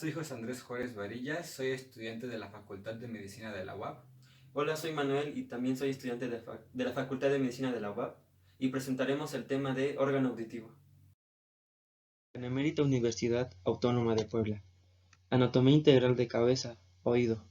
soy José Andrés Juárez Varillas, soy estudiante de la Facultad de Medicina de la UAP. Hola, soy Manuel y también soy estudiante de la Facultad de Medicina de la UAP y presentaremos el tema de órgano auditivo. Benemérita Universidad Autónoma de Puebla. Anatomía integral de cabeza, oído.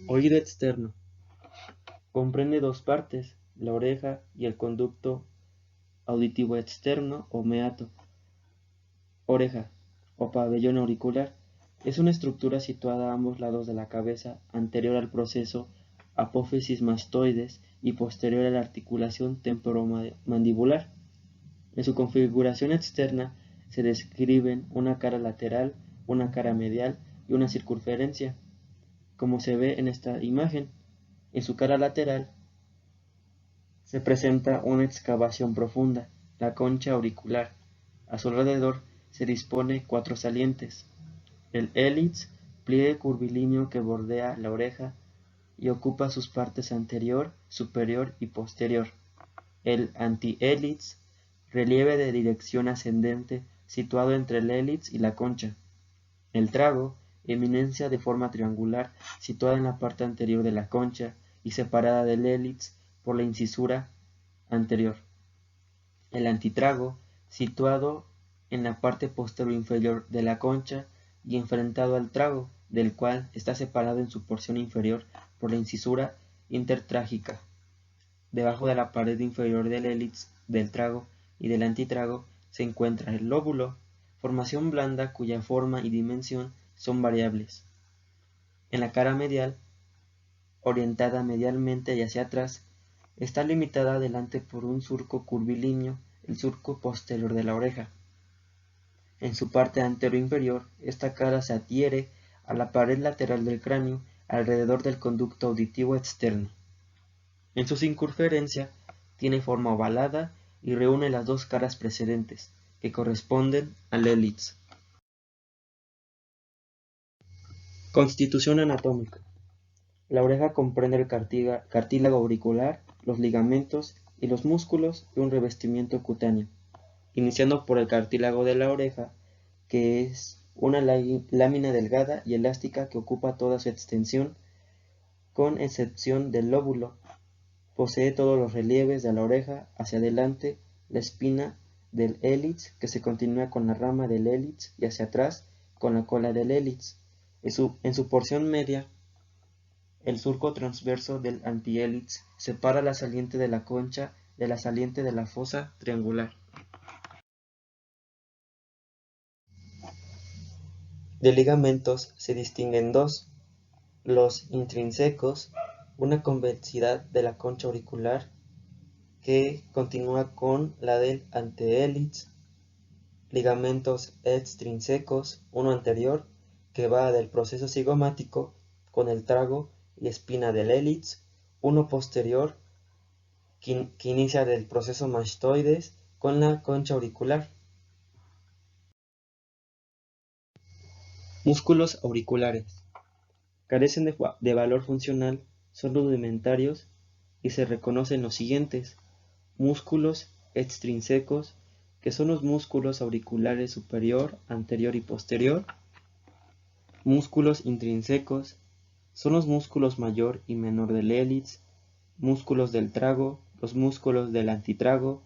Oído externo. Comprende dos partes, la oreja y el conducto auditivo externo o meato. Oreja o pabellón auricular es una estructura situada a ambos lados de la cabeza, anterior al proceso apófisis mastoides y posterior a la articulación temporomandibular. En su configuración externa se describen una cara lateral, una cara medial y una circunferencia, como se ve en esta imagen. En su cara lateral se presenta una excavación profunda, la concha auricular. A su alrededor se dispone cuatro salientes: el hélix, pliegue curvilíneo que bordea la oreja y ocupa sus partes anterior, superior y posterior; el antihélix, relieve de dirección ascendente situado entre el hélix y la concha; el trago, eminencia de forma triangular situada en la parte anterior de la concha y separada del hélix por la incisura anterior; el antitrago, situado en la parte posterior inferior de la concha y enfrentado al trago, del cual está separado en su porción inferior por la incisura intertrágica. Debajo de la pared inferior del hélix del trago y del antitrago se encuentra el lóbulo, formación blanda cuya forma y dimensión son variables. En la cara medial, orientada medialmente y hacia atrás, está limitada adelante por un surco curvilíneo, el surco posterior de la oreja. En su parte antero-inferior, esta cara se adhiere a la pared lateral del cráneo alrededor del conducto auditivo externo. En su circunferencia tiene forma ovalada y reúne las dos caras precedentes, que corresponden al hélix. Constitución anatómica. La oreja comprende el cartílago auricular, los ligamentos y los músculos y un revestimiento cutáneo, iniciando por el cartílago de la oreja, que es una lámina delgada y elástica que ocupa toda su extensión, con excepción del lóbulo. Posee todos los relieves de la oreja hacia adelante, la espina del hélix, que se continúa con la rama del hélix, y hacia atrás con la cola del hélix. En su porción media, el surco transverso del antihélix separa la saliente de la concha de la saliente de la fosa triangular. De ligamentos se distinguen dos: los intrínsecos, una convexidad de la concha auricular que continúa con la del antehélix; ligamentos extrínsecos, uno anterior, que va del proceso cigomático con el trago y espina del hélix; uno posterior, que inicia del proceso mastoides con la concha auricular. Músculos auriculares. Carecen de valor funcional, son rudimentarios y se reconocen los siguientes: músculos extrínsecos, que son los músculos auriculares superior, anterior y posterior; músculos intrínsecos, son los músculos mayor y menor del hélix; músculos del trago, los músculos del antitrago,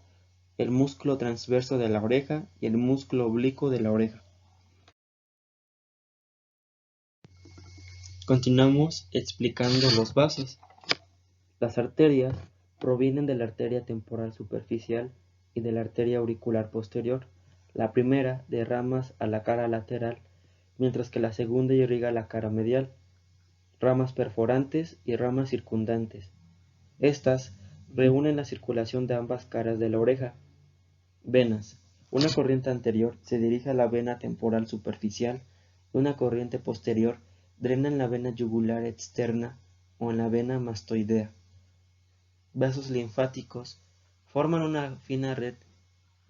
el músculo transverso de la oreja y el músculo oblicuo de la oreja. Continuamos explicando los vasos. Las arterias provienen de la arteria temporal superficial y de la arteria auricular posterior. La primera de ramas a la cara lateral, mientras que la segunda irriga la cara medial, ramas perforantes y ramas circundantes. Estas reúnen la circulación de ambas caras de la oreja. Venas. Una corriente anterior se dirige a la vena temporal superficial y una corriente posterior drena en la vena yugular externa o en la vena mastoidea. Vasos linfáticos forman una fina red.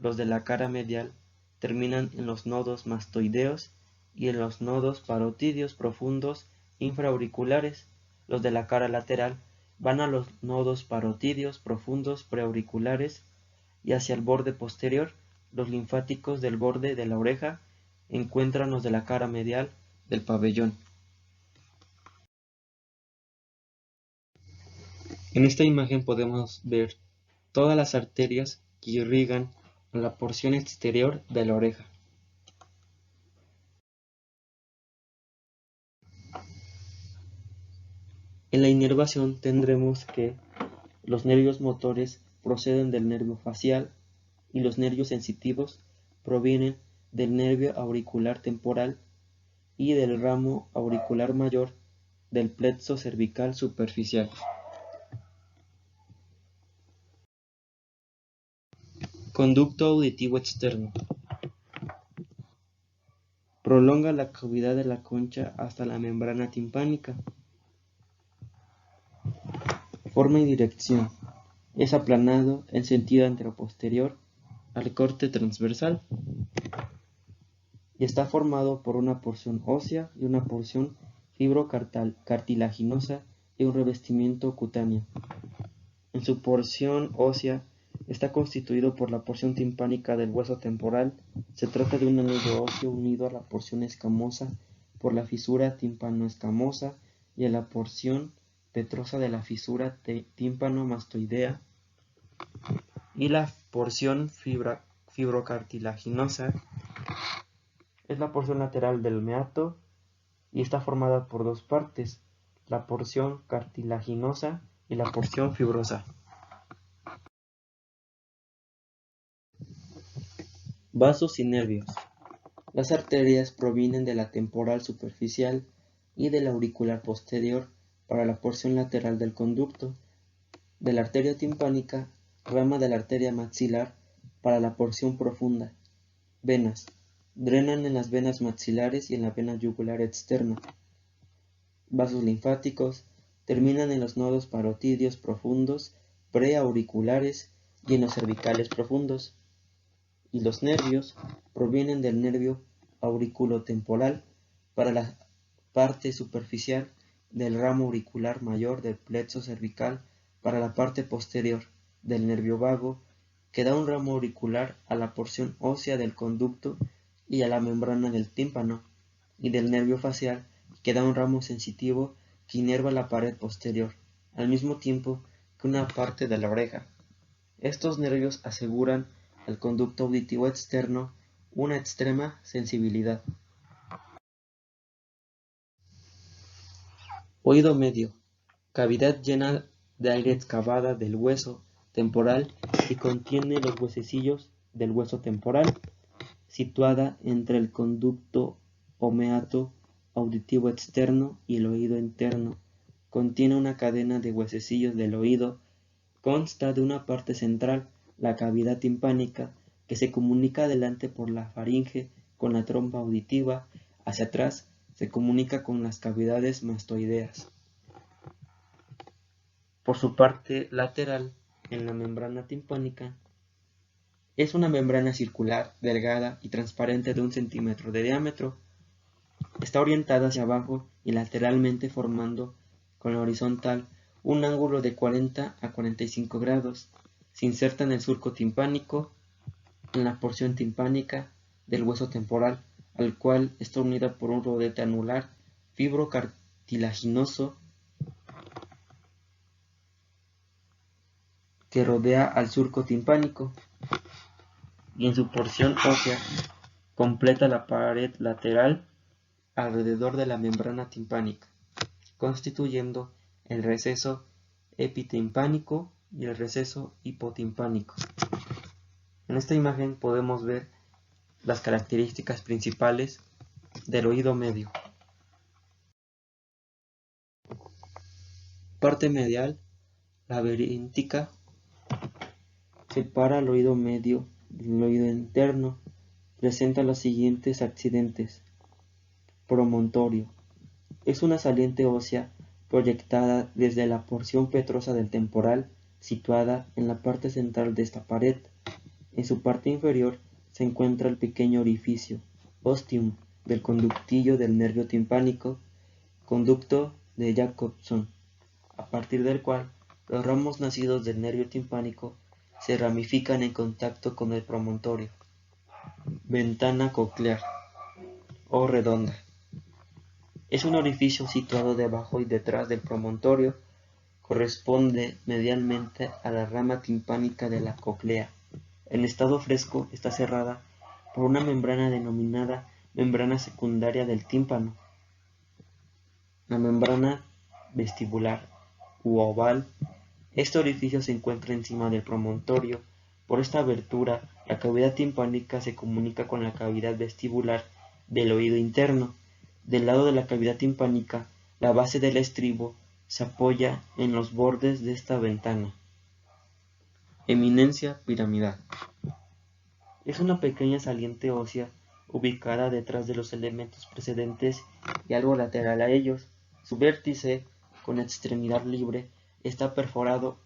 Los de la cara medial terminan en los nodos mastoideos y en los nodos parotídeos profundos infraauriculares. Los de la cara lateral van a los nodos parotídeos profundos preauriculares y hacia el borde posterior. Los linfáticos del borde de la oreja encuentran los de la cara medial del pabellón. En esta imagen podemos ver todas las arterias que irrigan a la porción exterior de la oreja. En la inervación tendremos que los nervios motores proceden del nervio facial y los nervios sensitivos provienen del nervio auricular temporal y del ramo auricular mayor del plexo cervical superficial. Conducto auditivo externo. Prolonga la cavidad de la concha hasta la membrana timpánica. Forma y dirección. Es aplanado en sentido anteroposterior al corte transversal y está formado por una porción ósea y una porción fibrocartilaginosa y un revestimiento cutáneo. En su porción ósea está constituido por la porción timpánica del hueso temporal. Se trata de un anillo óseo unido a la porción escamosa por la fisura tímpano-escamosa y a la porción petrosa de la fisura tímpano-mastoidea, y la porción fibrocartilaginosa es la porción lateral del meato y está formada por dos partes, la porción cartilaginosa y la porción fibrosa. Vasos y nervios. Las arterias provienen de la temporal superficial y de la auricular posterior para la porción lateral del conducto, de la arteria timpánica, rama de la arteria maxilar para la porción profunda. Venas. Drenan en las venas maxilares y en la vena yugular externa. Vasos linfáticos. Terminan en los nodos parotídeos profundos preauriculares y en los cervicales profundos. Y los nervios provienen del nervio auriculotemporal para la parte superficial, del ramo auricular mayor del plexo cervical para la parte posterior, del nervio vago, que da un ramo auricular a la porción ósea del conducto y a la membrana del tímpano, y del nervio facial, que da un ramo sensitivo que inerva la pared posterior, al mismo tiempo que una parte de la oreja. Estos nervios aseguran al conducto auditivo externo una extrema sensibilidad. Oído medio. Cavidad llena de aire excavada del hueso temporal y contiene los huesecillos del hueso temporal, situada entre el conducto o meato auditivo externo y el oído interno. Contiene una cadena de huesecillos del oído. Consta de una parte central, la cavidad timpánica, que se comunica adelante por la faringe con la trompa auditiva. Hacia atrás se comunica con las cavidades mastoideas. Por su parte lateral, en la membrana timpánica, es una membrana circular, delgada y transparente de 1 centímetro de diámetro. Está orientada hacia abajo y lateralmente formando con la horizontal un ángulo de 40 a 45 grados. Se inserta en el surco timpánico, en la porción timpánica del hueso temporal, al cual está unida por un rodete anular fibrocartilaginoso que rodea al surco timpánico, y en su porción ósea completa la pared lateral alrededor de la membrana timpánica, constituyendo el receso epitimpánico y el receso hipotimpánico. En esta imagen podemos ver las características principales del oído medio. Parte medial, laberíntica, separa el oído medio del oído interno. Presenta los siguientes accidentes. Promontorio. Es una saliente ósea proyectada desde la porción petrosa del temporal, situada en la parte central de esta pared. En su parte inferior se encuentra el pequeño orificio, ostium, del conductillo del nervio timpánico, conducto de Jacobson, a partir del cual los ramos nacidos del nervio timpánico se ramifican en contacto con el promontorio. Ventana coclear o redonda. Es un orificio situado debajo y detrás del promontorio. Corresponde medialmente a la rama timpánica de la cóclea. En estado fresco está cerrada por una membrana denominada membrana secundaria del tímpano. La membrana vestibular u oval. Este orificio se encuentra encima del promontorio. Por esta abertura, la cavidad timpánica se comunica con la cavidad vestibular del oído interno. Del lado de la cavidad timpánica, la base del estribo se apoya en los bordes de esta ventana. Eminencia piramidal. Es una pequeña saliente ósea ubicada detrás de los elementos precedentes y algo lateral a ellos. Su vértice, con extremidad libre, está perforado.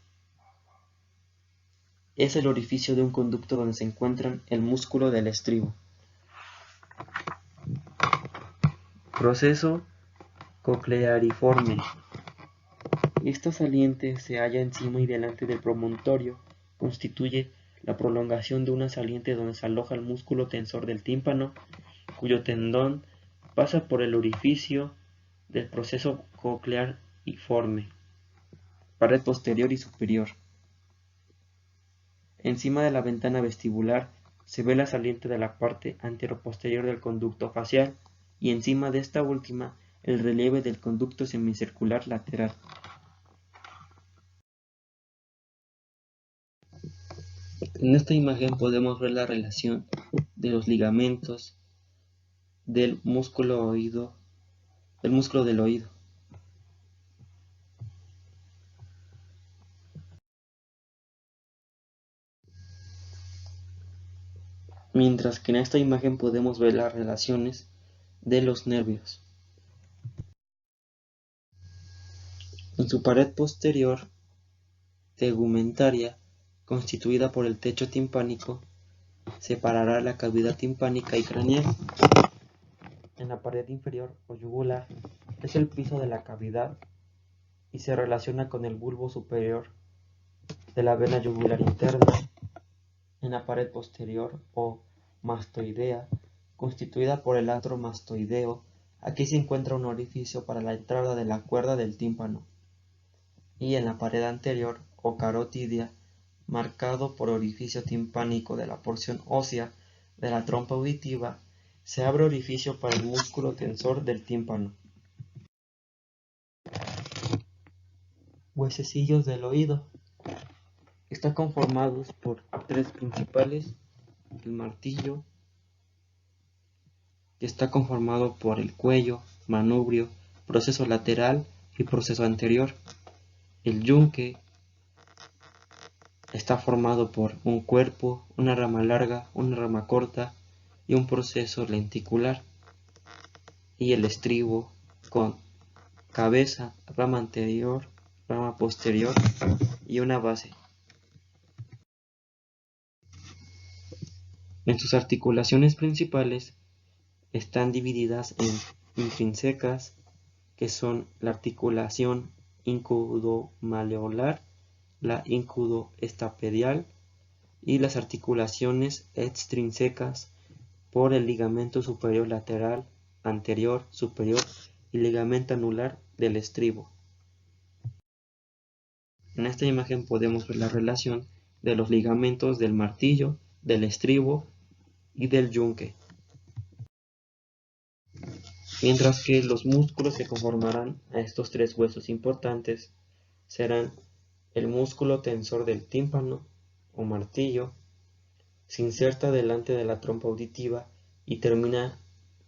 Es el orificio de un conducto donde se encuentran el músculo del estribo. Proceso cocleariforme. Esta saliente se halla encima y delante del promontorio. Constituye la prolongación de una saliente donde se aloja el músculo tensor del tímpano, cuyo tendón pasa por el orificio del proceso cocleariforme. Pared posterior y superior. Encima de la ventana vestibular se ve la saliente de la parte anteroposterior del conducto facial y encima de esta última el relieve del conducto semicircular lateral. En esta imagen podemos ver la relación de los ligamentos del músculo del oído. Mientras que en esta imagen podemos ver las relaciones de los nervios. En su pared posterior tegumentaria, constituida por el techo timpánico, separará la cavidad timpánica y craneal. En la pared inferior o yugular es el piso de la cavidad y se relaciona con el bulbo superior de la vena yugular interna. En la pared posterior o mastoidea, constituida por el antro mastoideo, aquí se encuentra un orificio para la entrada de la cuerda del tímpano. Y en la pared anterior o carotidia, marcado por orificio timpánico de la porción ósea de la trompa auditiva, se abre orificio para el músculo tensor del tímpano. Huesecillos del oído. Están conformados por tres principales: el martillo, que está conformado por el cuello, manubrio, proceso lateral y proceso anterior. El yunque está formado por un cuerpo, una rama larga, una rama corta y un proceso lenticular. Y el estribo con cabeza, rama anterior, rama posterior y una base. En sus articulaciones principales están divididas en intrínsecas, que son la articulación incudo-maleolar, la incudo-estapedial y las articulaciones extrínsecas por el ligamento superior lateral, anterior, superior y ligamento anular del estribo. En esta imagen podemos ver la relación de los ligamentos del martillo, del estribo y del yunque. Mientras que los músculos que conformarán a estos tres huesos importantes serán el músculo tensor del tímpano o martillo se inserta delante de la trompa auditiva y termina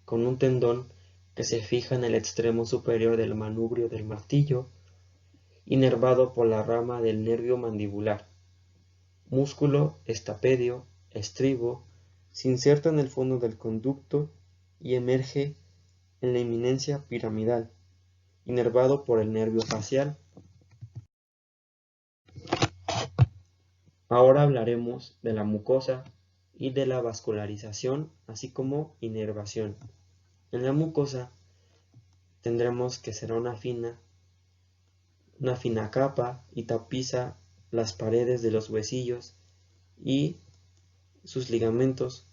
con un tendón que se fija en el extremo superior del manubrio del martillo, inervado por la rama del nervio mandibular. Músculo estapedio, estribo, se inserta en el fondo del conducto y emerge en la eminencia piramidal, inervado por el nervio facial. Ahora hablaremos de la mucosa y de la vascularización, así como inervación. En la mucosa tendremos que será una fina capa y tapiza las paredes de los huesillos y sus ligamentos.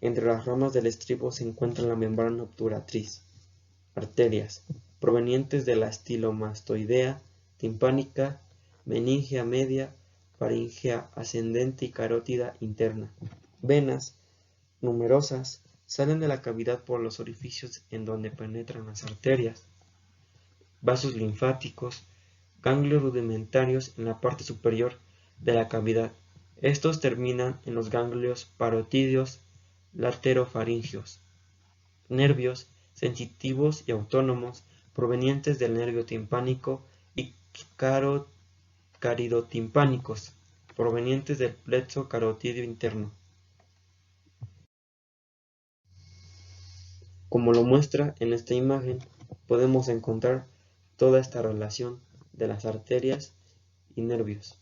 Entre las ramas del estribo se encuentra la membrana obturatriz. Arterias, provenientes de la estilomastoidea timpánica, meningia media, faringea ascendente y carótida interna. Venas, numerosas, salen de la cavidad por los orificios en donde penetran las arterias. Vasos linfáticos, ganglios rudimentarios en la parte superior de la cavidad. Estos terminan en los ganglios parotídeos laterofaringios. Nervios sensitivos y autónomos provenientes del nervio timpánico y caridotimpánicos provenientes del plexo carotídeo interno. Como lo muestra en esta imagen, podemos encontrar toda esta relación de las arterias y nervios.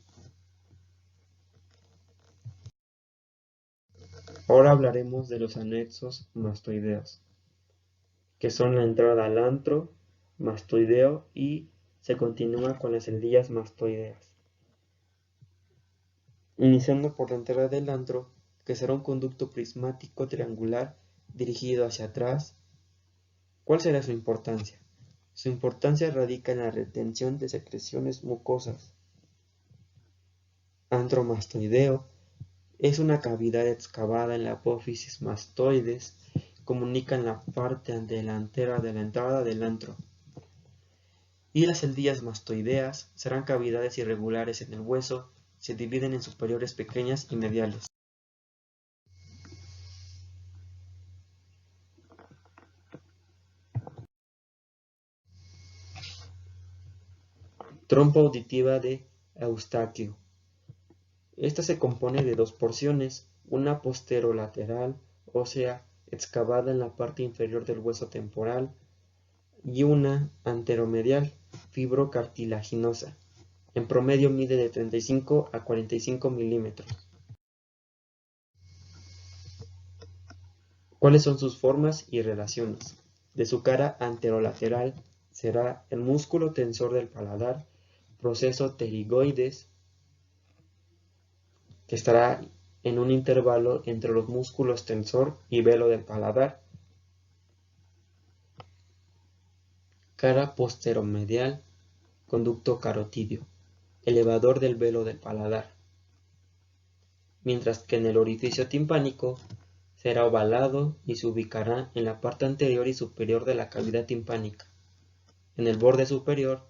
Ahora hablaremos de los anexos mastoideos, que son la entrada al antro mastoideo y se continúa con las endillas mastoideas. Iniciando por la entrada del antro, que será un conducto prismático triangular dirigido hacia atrás. ¿Cuál será su importancia? Su importancia radica en la retención de secreciones mucosas. Antro mastoideo es una cavidad excavada en la apófisis mastoides, comunican la parte delantera de la entrada del antro. Y las endillas mastoideas serán cavidades irregulares en el hueso, se dividen en superiores pequeñas y mediales. Trompa auditiva de Eustaquio. Esta se compone de dos porciones, una posterolateral, ósea, excavada en la parte inferior del hueso temporal, y una anteromedial, fibrocartilaginosa. En promedio mide de 35 a 45 milímetros. ¿Cuáles son sus formas y relaciones? De su cara anterolateral será el músculo tensor del paladar, proceso pterigoides, que estará en un intervalo entre los músculos tensor y velo del paladar. Cara posteromedial, conducto carotídeo, elevador del velo del paladar. Mientras que en el orificio timpánico será ovalado y se ubicará en la parte anterior y superior de la cavidad timpánica. En el borde superior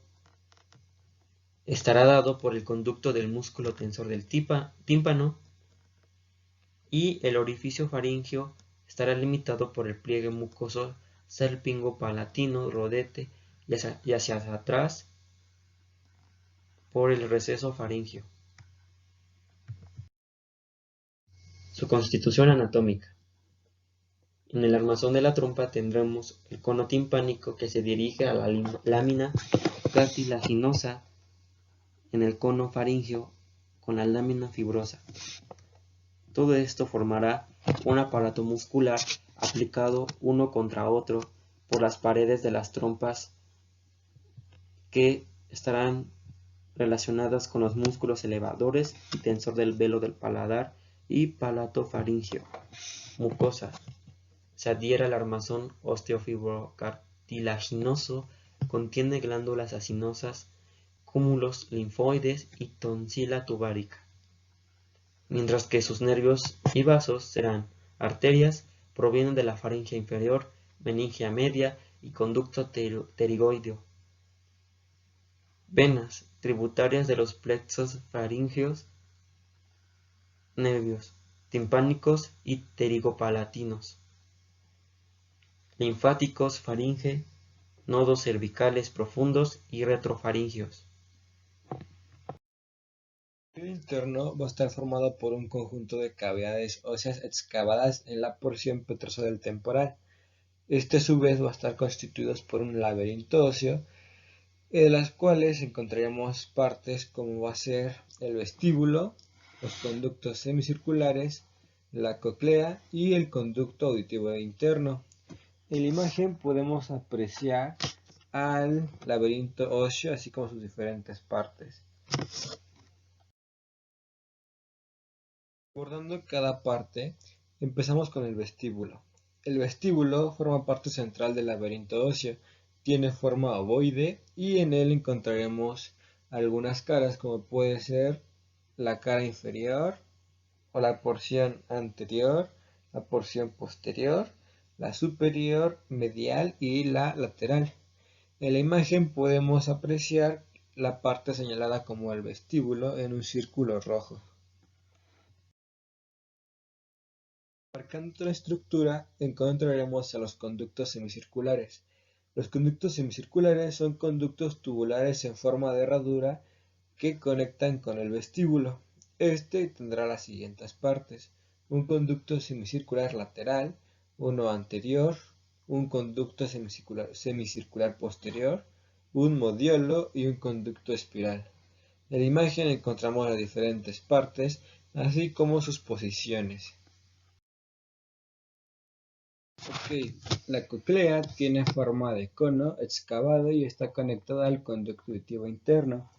estará dado por el conducto del músculo tensor del tímpano y el orificio faríngeo estará limitado por el pliegue mucoso salpingopalatino rodete y hacia atrás por el receso faríngeo. Su constitución anatómica. En el armazón de la trompa tendremos el cono timpánico que se dirige a la lámina cartilaginosa en el cono faríngeo con la lámina fibrosa. Todo esto formará un aparato muscular aplicado uno contra otro por las paredes de las trompas que estarán relacionadas con los músculos elevadores y tensor del velo del paladar y palatofaríngeo. Mucosa. Se adhiere al armazón osteofibrocartilaginoso, contiene glándulas acinosas, cúmulos linfoides y tonsila tubárica. Mientras que sus nervios y vasos serán arterias, provienen de la faringe inferior, meningia media y conducto pterigoideo. Venas tributarias de los plexos faríngeos, nervios timpánicos y pterigopalatinos, linfáticos, faringe, nodos cervicales profundos y retrofaringeos. El interno va a estar formado por un conjunto de cavidades óseas excavadas en la porción petrosa del temporal. Este a su vez va a estar constituido por un laberinto óseo, en las cuales encontraremos partes como va a ser el vestíbulo, los conductos semicirculares, la cóclea y el conducto auditivo interno. En la imagen podemos apreciar al laberinto óseo así como sus diferentes partes. Abordando cada parte, empezamos con el vestíbulo. El vestíbulo forma parte central del laberinto óseo, tiene forma ovoide y en él encontraremos algunas caras como puede ser la cara inferior o la porción anterior, la porción posterior, la superior, medial y la lateral. En la imagen podemos apreciar la parte señalada como el vestíbulo en un círculo rojo. Marcando la estructura encontraremos a los conductos semicirculares. Los conductos semicirculares son conductos tubulares en forma de herradura que conectan con el vestíbulo. Este tendrá las siguientes partes: un conducto semicircular lateral, uno anterior, un conducto semicircular posterior, un modiolo y un conducto espiral. En la imagen encontramos las diferentes partes, así como sus posiciones. La cóclea tiene forma de cono excavado y está conectada al conducto auditivo interno.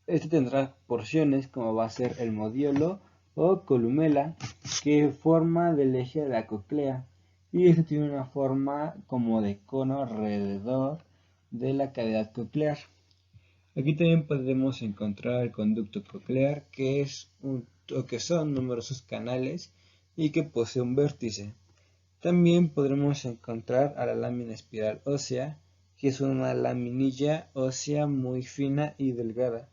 Este tendrá porciones como va a ser el modiolo o columela, que forma del eje de la cóclea, y este tiene una forma como de cono alrededor de la cavidad coclear. Aquí también podemos encontrar el conducto coclear, que son numerosos canales y que posee un vértice. También podremos encontrar a la lámina espiral ósea, que es una laminilla ósea muy fina y delgada,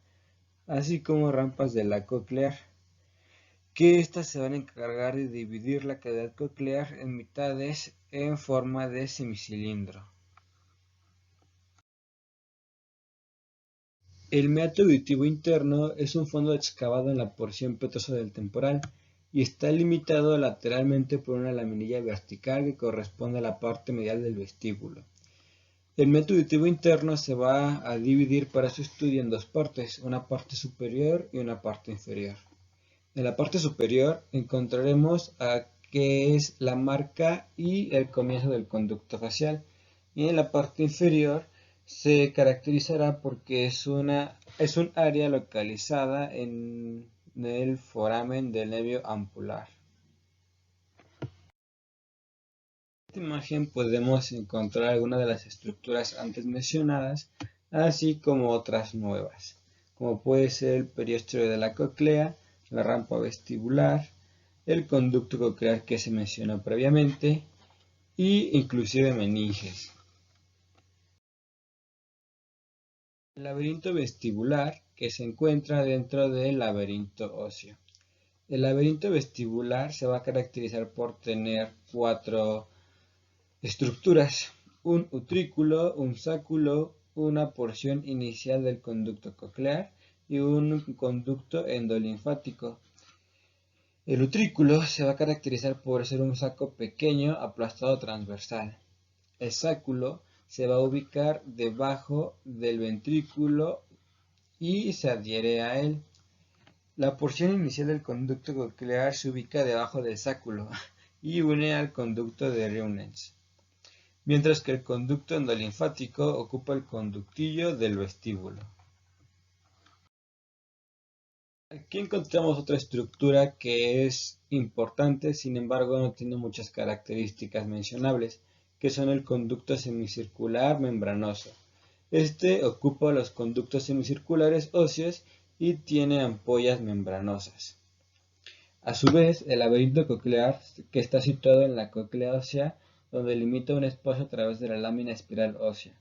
así como rampas de la coclear, que estas se van a encargar de dividir la cavidad coclear en mitades en forma de semicilindro. El meato auditivo interno es un fondo excavado en la porción petrosa del temporal y está limitado lateralmente por una laminilla vertical que corresponde a la parte medial del vestíbulo. El meato auditivo interno se va a dividir para su estudio en dos partes, una parte superior y una parte inferior. En la parte superior encontraremos que es la marca y el comienzo del conducto facial, y en la parte inferior se caracterizará porque es un área localizada en el foramen del nervio ampular. En esta imagen podemos encontrar algunas de las estructuras antes mencionadas, así como otras nuevas, como puede ser el periósteo de la cóclea, la rampa vestibular, el conducto coclear que se mencionó previamente, y inclusive meninges. El laberinto vestibular, que se encuentra dentro del laberinto óseo. El laberinto vestibular se va a caracterizar por tener 4 estructuras: un utrículo, un sáculo, una porción inicial del conducto coclear y un conducto endolinfático. El utrículo se va a caracterizar por ser un saco pequeño aplastado transversal. El sáculo se va a ubicar debajo del ventrículo y se adhiere a él. La porción inicial del conducto coclear se ubica debajo del sáculo y une al conducto de Reunens, mientras que el conducto endolinfático ocupa el conductillo del vestíbulo. Aquí encontramos otra estructura que es importante, sin embargo no tiene muchas características mencionables, que son el conducto semicircular membranoso. Este ocupa los conductos semicirculares óseos y tiene ampollas membranosas. A su vez, el laberinto coclear, que está situado en la cóclea ósea, donde limita un espacio a través de la lámina espiral ósea.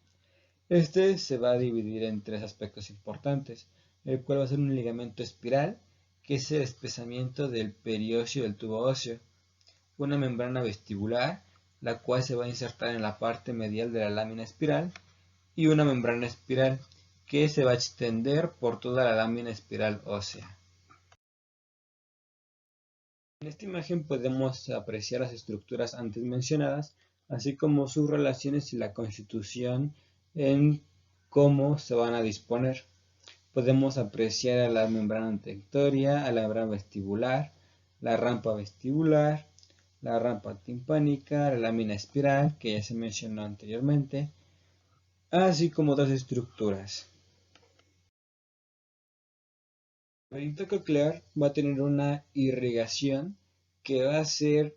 Este se va a dividir en 3 aspectos importantes. el cual va a ser un ligamento espiral, que es el espesamiento del periósteo del tubo óseo, una membrana vestibular, la cual se va a insertar en la parte medial de la lámina espiral, y una membrana espiral, que se va a extender por toda la lámina espiral ósea. En esta imagen podemos apreciar las estructuras antes mencionadas, así como sus relaciones y la constitución en cómo se van a disponer. Podemos apreciar a la membrana antectoria, a la membrana vestibular, la rampa vestibular, la rampa timpánica, la lámina espiral, que ya se mencionó anteriormente, así como otras estructuras. El laberinto coclear va a tener una irrigación que va a ser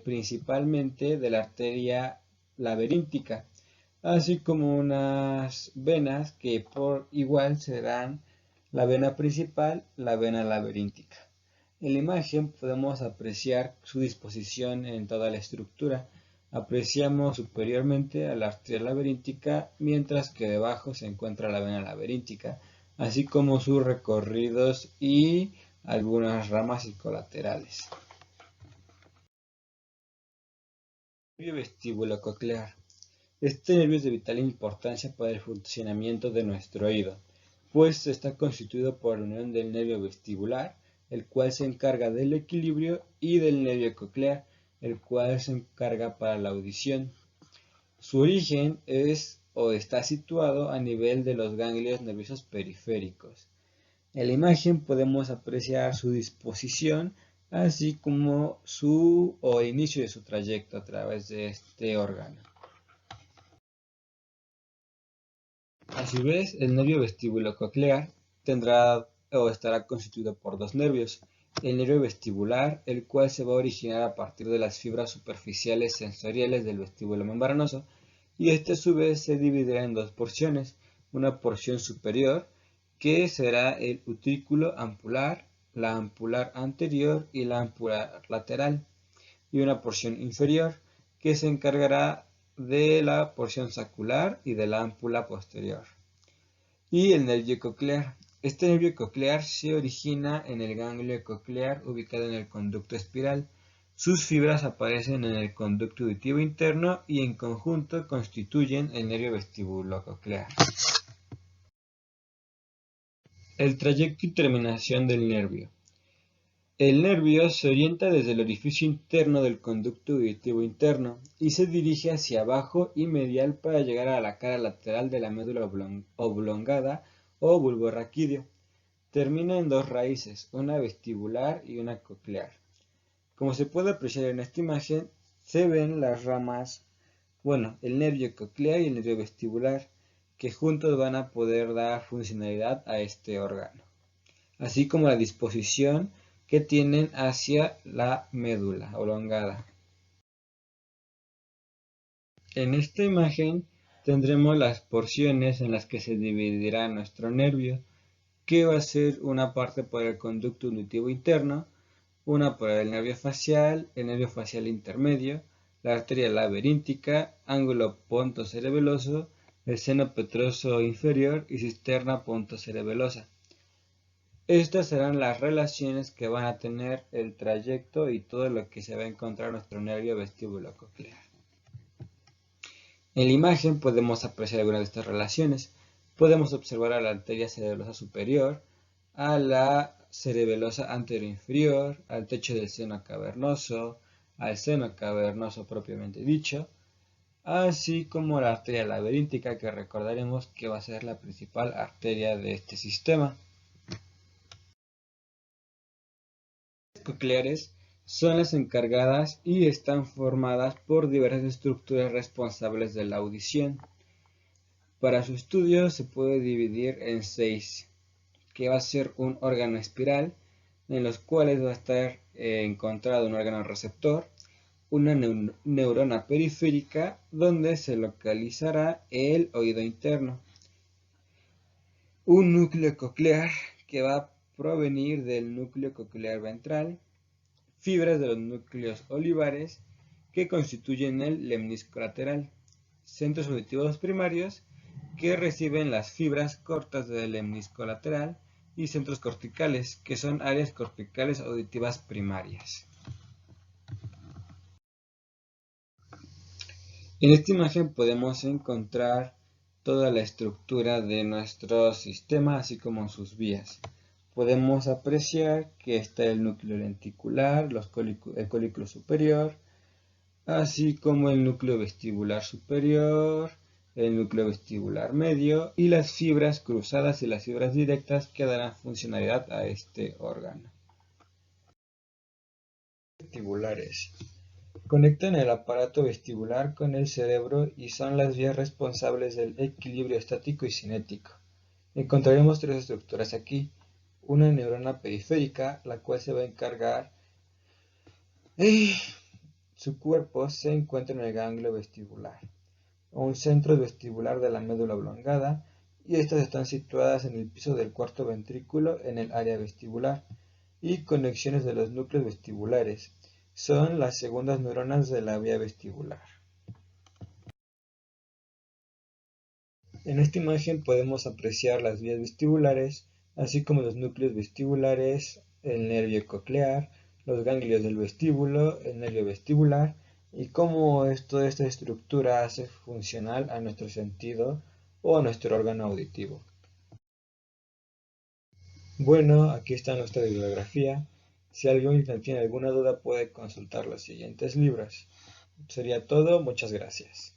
principalmente de la arteria laberíntica, así como unas venas que por igual serán la vena principal, la vena laberíntica. En la imagen podemos apreciar su disposición en toda la estructura. Apreciamos superiormente a la arteria laberíntica, mientras que debajo se encuentra la vena laberíntica, así como sus recorridos y algunas ramas y colaterales. Nervio vestibulococlear. Este nervio es de vital importancia para el funcionamiento de nuestro oído, pues está constituido por la unión del nervio vestibular, el cual se encarga del equilibrio, y del nervio coclear, el cual se encarga para la audición. Su origen es o está situado a nivel de los ganglios nerviosos periféricos. En la imagen podemos apreciar su disposición, así como el inicio de su trayecto a través de este órgano. A su vez, el nervio vestibulococlear tendrá o estará constituido por dos nervios: el nervio vestibular, el cual se va a originar a partir de las fibras superficiales sensoriales del vestíbulo membranoso, y este a su vez se dividirá en dos porciones: una porción superior, que será el utrículo ampular, la ampular anterior y la ampular lateral, y una porción inferior, que se encargará de la porción sacular y de la ámpula posterior. Y el nervio coclear. Este nervio coclear se origina en el ganglio coclear ubicado en el conducto espiral. Sus fibras aparecen en el conducto auditivo interno y en conjunto constituyen el nervio vestibulococlear. El trayecto y terminación del nervio. El nervio se orienta desde el orificio interno del conducto auditivo interno y se dirige hacia abajo y medial para llegar a la cara lateral de la médula oblongada o bulborraquídeo. Termina en dos raíces, una vestibular y una coclear. Como se puede apreciar en esta imagen, se ven las ramas, el nervio coclear y el nervio vestibular, que juntos van a poder dar funcionalidad a este órgano, así como la disposición que tienen hacia la médula oblongada. En esta imagen tendremos las porciones en las que se dividirá nuestro nervio, que va a ser una parte por el conducto auditivo interno, una por el nervio facial intermedio, la arteria laberíntica, ángulo pontocerebeloso, el seno petroso inferior y cisterna pontocerebelosa. Estas serán las relaciones que van a tener el trayecto y todo lo que se va a encontrar en nuestro nervio vestibulococlear. En la imagen podemos apreciar algunas de estas relaciones. Podemos observar a la arteria cerebelosa superior, a la cerebelosa anteroinferior, al techo del seno cavernoso, al seno cavernoso propiamente dicho, así como la arteria laberíntica, que recordaremos que va a ser la principal arteria de este sistema. Cocleares son las encargadas y están formadas por diversas estructuras responsables de la audición. Para su estudio se puede dividir en 6, que va a ser un órgano espiral, en los cuales va a estar encontrado un órgano receptor, una neurona periférica, donde se localizará el oído interno, un núcleo coclear que va a provenir del núcleo coclear ventral, fibras de los núcleos olivares que constituyen el lemnisco lateral, centros auditivos primarios que reciben las fibras cortas del lemnisco lateral y centros corticales, que son áreas corticales auditivas primarias. En esta imagen podemos encontrar toda la estructura de nuestro sistema, así como sus vías. Podemos apreciar que está el núcleo lenticular, el colículo superior, así como el núcleo vestibular superior, el núcleo vestibular medio y las fibras cruzadas y las fibras directas que darán funcionalidad a este órgano. Vestibulares. Conectan el aparato vestibular con el cerebro y son las vías responsables del equilibrio estático y cinético. Encontraremos tres estructuras aquí. Una neurona periférica, la cual se va a encargar su cuerpo se encuentra en el ganglio vestibular, un centro vestibular de la médula oblongada, y estas están situadas en el piso del cuarto ventrículo en el área vestibular, y conexiones de los núcleos vestibulares. Son las segundas neuronas de la vía vestibular. En esta imagen podemos apreciar las vías vestibulares, así como los núcleos vestibulares, el nervio coclear, los ganglios del vestíbulo, el nervio vestibular y cómo toda esta estructura hace funcional a nuestro sentido o a nuestro órgano auditivo. Bueno, aquí está nuestra bibliografía. Si alguien tiene alguna duda puede consultar los siguientes libros. Sería todo, muchas gracias.